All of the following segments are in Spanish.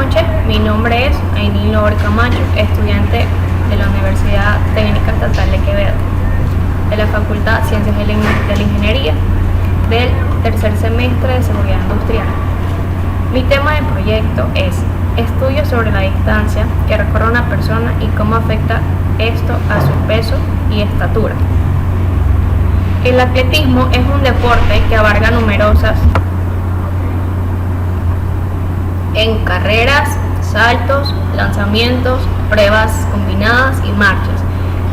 noches, mi nombre es Ainil Loor Camacho, estudiante de la Universidad Técnica Estatal de Quevedo, de la Facultad Ciencias de la Ingeniería, del tercer semestre de Seguridad Industrial. Mi tema de proyecto es estudio sobre la distancia que recorre una persona y cómo afecta esto a su peso y estatura. El atletismo es un deporte que abarca numerosas en carreras, saltos, lanzamientos, pruebas combinadas y marchas.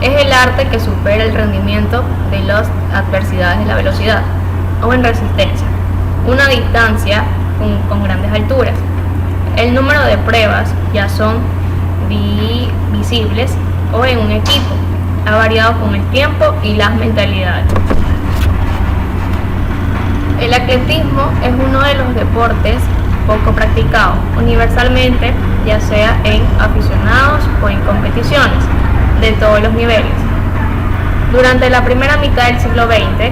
Es el arte que supera el rendimiento de las adversidades de la velocidad o en resistencia, una distancia con grandes alturas. El número de pruebas ya son divisibles o en un equipo, ha variado con el tiempo y las mentalidades. El atletismo es uno de los deportes poco practicado universalmente, ya sea en aficionados o en competiciones de todos los niveles. Durante la primera mitad del siglo XX,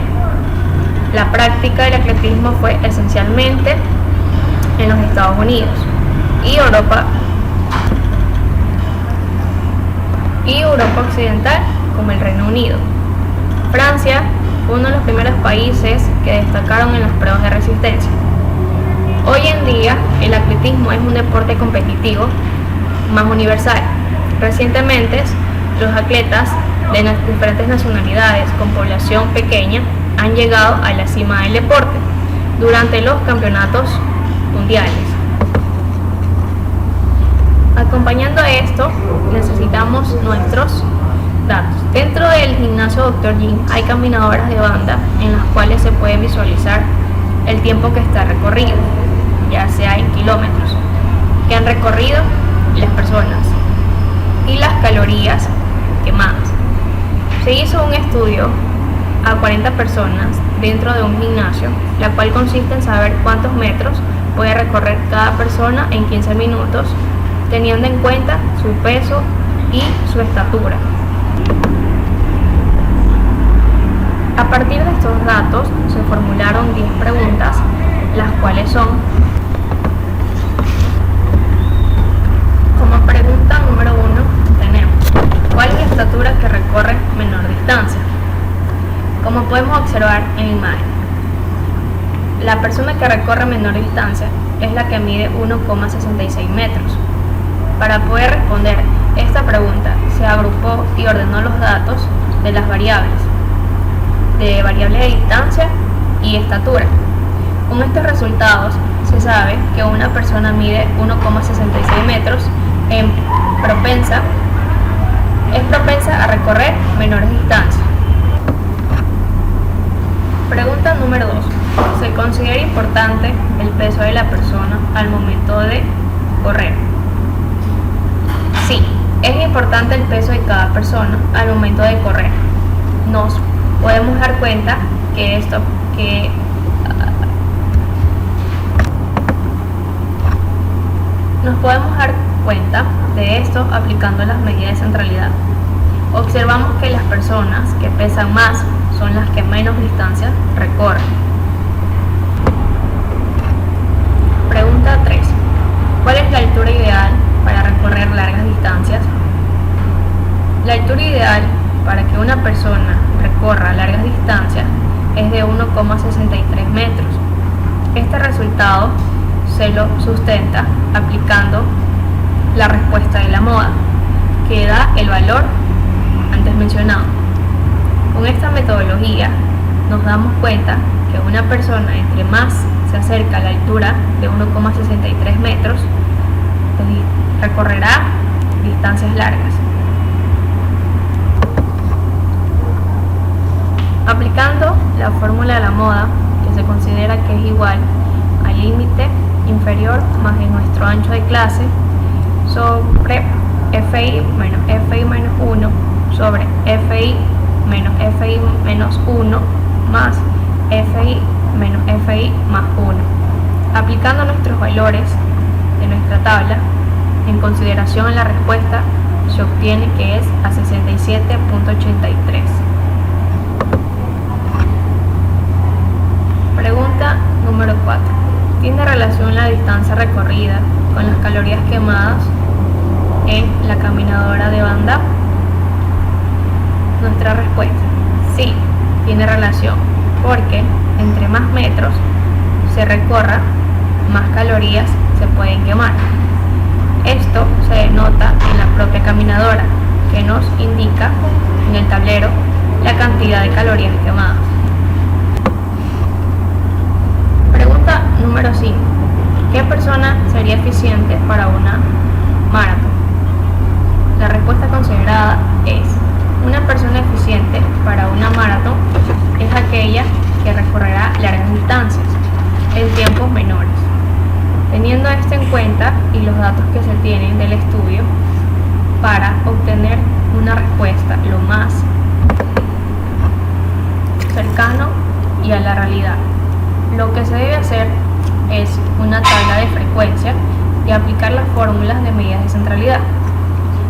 la práctica del atletismo fue esencialmente en los Estados Unidos y Europa occidental, como el Reino Unido. Francia fue uno de los primeros países que destacaron en las pruebas de resistencia. Hoy en día, el atletismo es un deporte competitivo más universal. Recientemente, los atletas de las diferentes nacionalidades con población pequeña han llegado a la cima del deporte durante los campeonatos mundiales. Acompañando a esto, necesitamos nuestros datos. Dentro del gimnasio Dr. Gym hay caminadoras de banda en las cuales se puede visualizar el tiempo que está recorrido, ya sea en kilómetros, que han recorrido las personas y las calorías quemadas. Se hizo un estudio a 40 personas dentro de un gimnasio, la cual consiste en saber cuántos metros puede recorrer cada persona en 15 minutos, teniendo en cuenta su peso y su estatura. A partir de estos datos se formularon 10 preguntas, las cuales son: como pregunta número 1 tenemos: ¿cuál es la estatura que recorre menor distancia? Como podemos observar en la imagen, la persona que recorre menor distancia es la que mide 1,66 metros. Para poder responder esta pregunta, se agrupó y ordenó los datos de las variables de distancia y estatura. Con estos resultados, se sabe que una persona mide 1,66 metros, es propensa a recorrer menores distancias. Pregunta número 2. ¿Se considera importante el peso de la persona al momento de correr? Sí, es importante el peso de cada persona al momento de correr. Nos podemos dar cuenta de esto aplicando las medidas de centralidad. Observamos que las personas que pesan más son las que menos distancia recorren. Pregunta 3. ¿Cuál es la altura ideal para recorrer largas distancias? La altura ideal para que una persona recorra largas distancias es de 1,63 metros. Este resultado se lo sustenta aplicando la respuesta de la moda, que da el valor antes mencionado. Con esta metodología nos damos cuenta que una persona entre más se acerca a la altura de 1,63 metros, recorrerá distancias largas. Aplicando la fórmula de la moda, que se considera que es igual al límite inferior más de nuestro ancho de clase sobre FI menos FI menos 1 sobre FI menos FI menos 1 más FI menos FI más 1. Aplicando nuestros valores de nuestra tabla, en consideración la respuesta se obtiene que es a 67.83. Pregunta número 4. ¿Tiene relación la distancia recorrida con las calorías quemadas en la caminadora de banda? Nuestra respuesta: sí, tiene relación, porque entre más metros se recorra, más calorías se pueden quemar. Esto se denota en la propia caminadora, que nos indica en el tablero la cantidad de calorías quemadas. Pregunta número 5. ¿Qué persona sería eficiente para una maratón? La respuesta considerada es: una persona eficiente para una maratón es aquella que recorrerá largas distancias en tiempos menores. Teniendo esto en cuenta y los datos que se tienen del estudio, para obtener una respuesta lo más cercano y a la realidad, lo que se debe hacer es una tabla de frecuencia y aplicar las fórmulas de medidas de centralidad.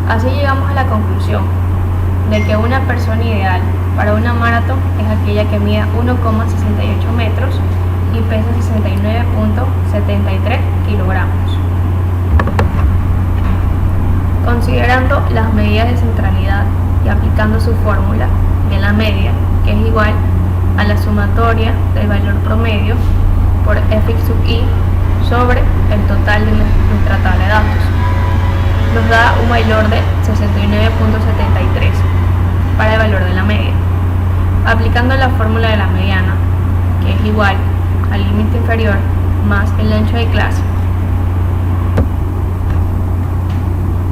Así llegamos a la conclusión de que una persona ideal para una maratón es aquella que mida 1,68 metros y pesa 69.73 kilogramos. Considerando las medidas de centralidad y aplicando su fórmula de la media, que es igual a la sumatoria del valor promedio por f sub i sobre el total de nuestra tabla de datos, nos da un valor de 69.73 para el valor de la media. Aplicando la fórmula de la mediana, que es igual al límite inferior más el ancho de clase,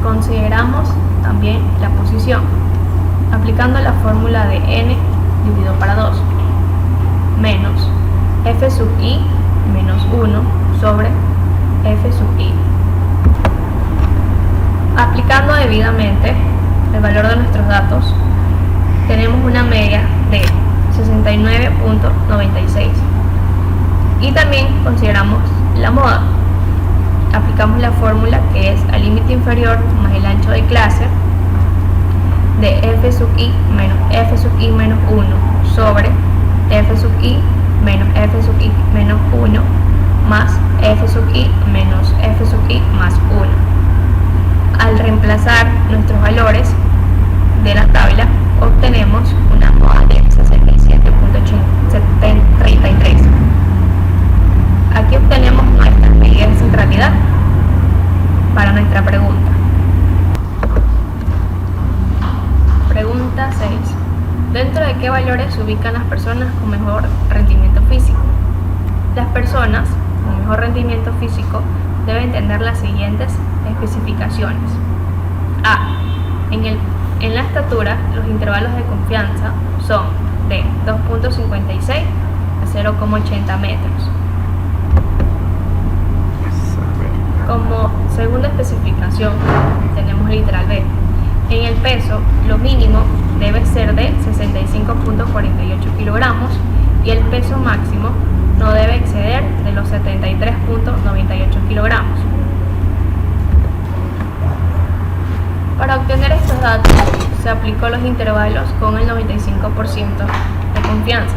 consideramos también la posición, aplicando la fórmula de n dividido para 2 menos f sub i menos 1 sobre f sub i. Aplicando debidamente el valor de nuestros datos, tenemos una media de 69.96 y también consideramos la moda. Aplicamos la fórmula que es al límite inferior más el ancho de clase de f sub i menos 1 sobre f sub i menos f sub i menos 1 más f sub i menos f sub i más 1. Al reemplazar nuestros valores de la tabla, obtenemos una moda de 67.33. Aquí obtenemos nuestras medidas de centralidad para nuestra pregunta. Pregunta 6. ¿Dentro de qué valores se ubican las personas con mejor rendimiento físico? Las personas con mejor rendimiento físico deben tener las siguientes especificaciones. A. En la estatura, los intervalos de confianza son de 2.56 a 0,80 metros. Como segunda especificación tenemos el literal B. En el peso, lo mínimo debe ser de 65.48 kilogramos y el peso máximo no debe exceder de los 73.98 kilogramos. Para obtener estos datos se aplicó los intervalos con el 95% de confianza,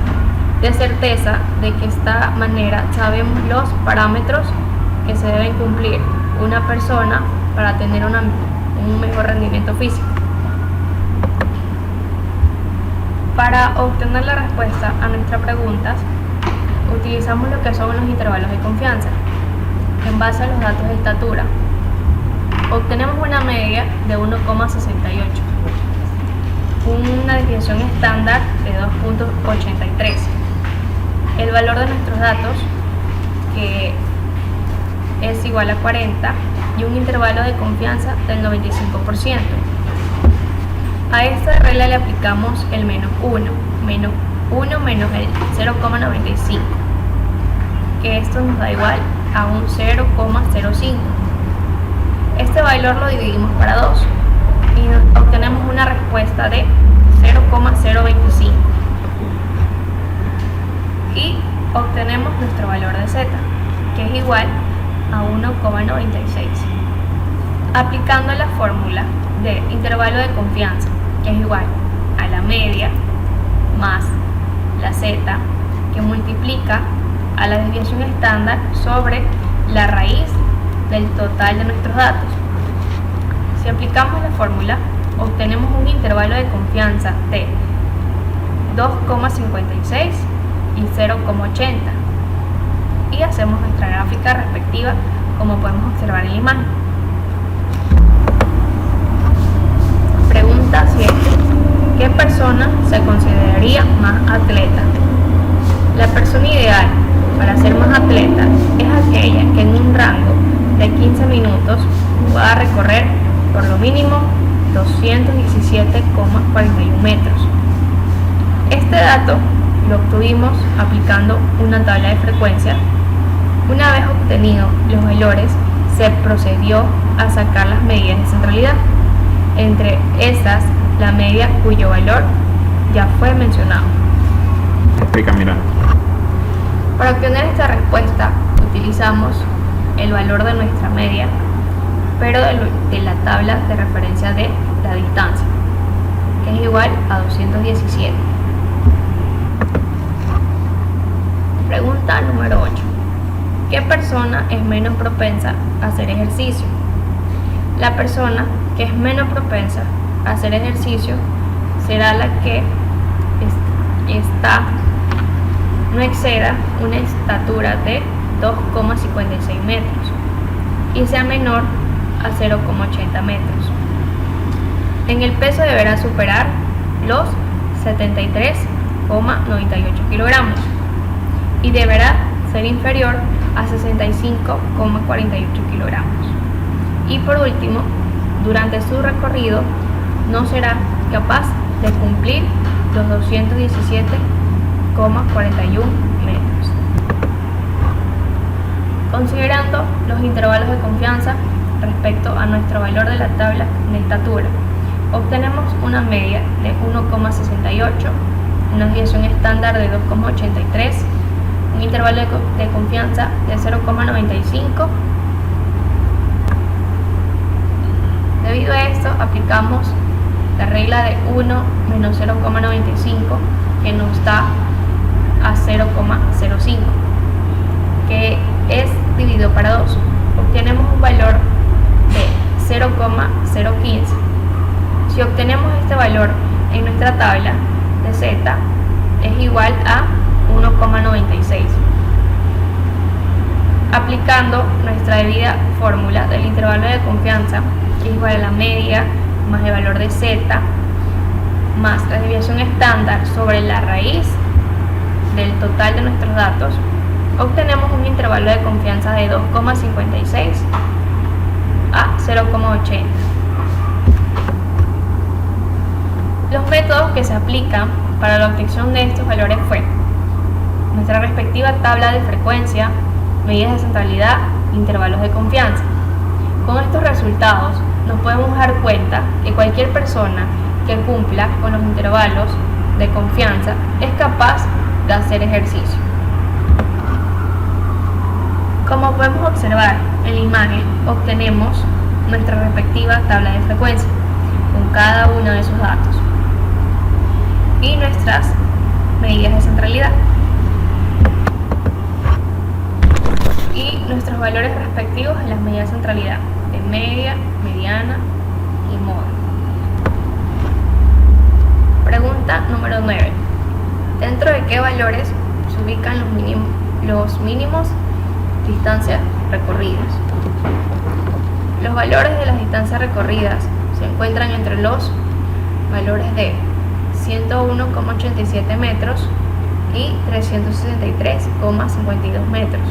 de certeza de que de esta manera sabemos los parámetros que se deben cumplir una persona para tener un mejor rendimiento físico. Para obtener la respuesta a nuestras preguntas, utilizamos lo que son los intervalos de confianza. En base a los datos de estatura, obtenemos una media de 1,68, una desviación estándar de 2.83, el valor de nuestros datos, que es igual a 40, y un intervalo de confianza del 95%. A esta regla le aplicamos el menos 1 menos el 0,95, que esto nos da igual a un 0,05. Este valor lo dividimos para 2 y obtenemos una respuesta de 0,025 y obtenemos nuestro valor de z, que es igual a 1,96. Aplicando la fórmula de intervalo de confianza, que es igual a la media más la z, que multiplica a la desviación estándar sobre la raíz del total de nuestros datos. Si aplicamos la fórmula, obtenemos un intervalo de confianza de 2,56 y 0,80 y hacemos nuestra gráfica respectiva, como podemos observar en la imagen. Pregunta 7. ¿Qué persona se consideraría más atleta? La persona ideal para ser más atleta es aquella que en un rango de 15 minutos pueda recorrer por lo mínimo 217,41 metros. Este dato lo obtuvimos aplicando una tabla de frecuencia. Una vez obtenidos los valores, se procedió a sacar las medidas de centralidad. Entre esas, la media cuyo valor ya fue mencionado. Explica, mira. Para obtener esta respuesta, utilizamos el valor de nuestra media, pero de la tabla de referencia de la distancia, que es igual a 217. Pregunta número 8. ¿Qué persona es menos propensa a hacer ejercicio? La persona que es menos propensa a hacer ejercicio será la que no exceda una estatura de 2,56 metros y sea menor a 0,80 metros. En el peso deberá superar los 73,98 kilogramos y deberá ser inferior a 65,48 kilogramos. Y por último, durante su recorrido no será capaz de cumplir los 217,41 metros. Considerando los intervalos de confianza respecto a nuestro valor de la tabla de estatura, obtenemos una media de 1,68, una desviación estándar de 2,83, un intervalo de confianza de 0,95. Debido a esto, aplicamos la regla de 1 menos 0,95, que nos da a 0,05, que es dividido para 2. Obtenemos un valor de 0,015. Si obtenemos este valor en nuestra tabla de Z, es igual a 1,96. Aplicando nuestra debida fórmula del intervalo de confianza, que es igual a la media más el valor de Z más la desviación estándar sobre la raíz del total de nuestros datos, obtenemos un intervalo de confianza de 2,56 a 0,80. Los métodos que se aplican para la obtención de estos valores fue nuestra respectiva tabla de frecuencia, medidas de centralidad, intervalos de confianza. Con estos resultados nos podemos dar cuenta que cualquier persona que cumpla con los intervalos de confianza es capaz de hacer ejercicio. Como podemos observar en la imagen, obtenemos nuestra respectiva tabla de frecuencia con cada uno de esos datos y nuestras medidas de centralidad y nuestros valores respectivos en las medidas de centralidad de media, mediana y moda. Pregunta número 9. ¿Dentro de qué valores se ubican los mínimos distancias recorridas? Los valores de las distancias recorridas se encuentran entre los valores de 101,87 metros y 363,52 metros.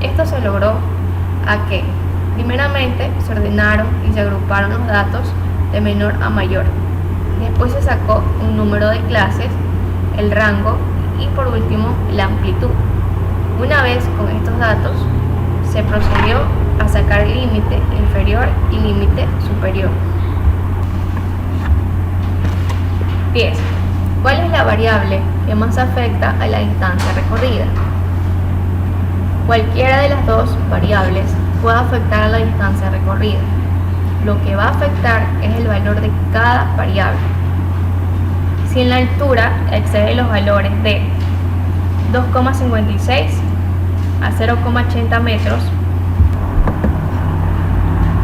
Esto se logró a que, primeramente, se ordenaron y se agruparon los datos de menor a mayor. Después se sacó un número de clases, el rango y por último la amplitud. Una vez con estos datos, se procedió a sacar el límite inferior y límite superior. 10. ¿Cuál es la variable que más afecta a la distancia recorrida? Cualquiera de las dos variables puede afectar a la distancia recorrida. Lo que va a afectar es el valor de cada variable. Si en la altura excede los valores de 2,56 a 0,80 metros,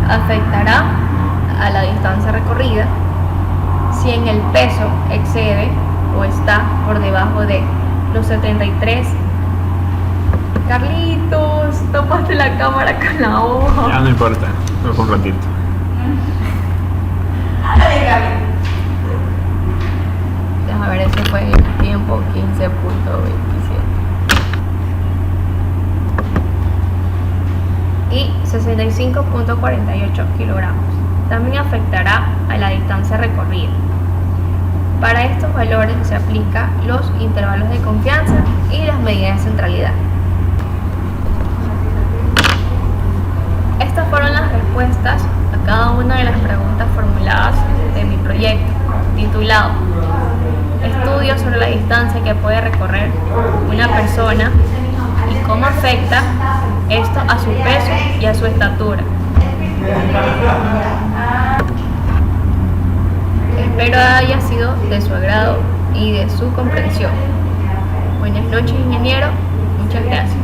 afectará a la distancia recorrida si en el peso excede o está por debajo de los 73. Carlitos, tomaste la cámara con la hoja. Ya no importa, no fue un ratito. Déjame ver ese fue el tiempo, 15.27. Y 65.48 kilogramos. También afectará a la distancia recorrida. Para estos valores se aplican los intervalos de confianza y las medidas de centralidad. Estas fueron las respuestas a cada una de las preguntas formuladas de mi proyecto, titulado Estudios sobre la distancia que puede recorrer una persona y cómo afecta esto a su peso y a su estatura. Espero haya sido de su agrado y de su comprensión. Buenas noches, ingeniero. Muchas gracias.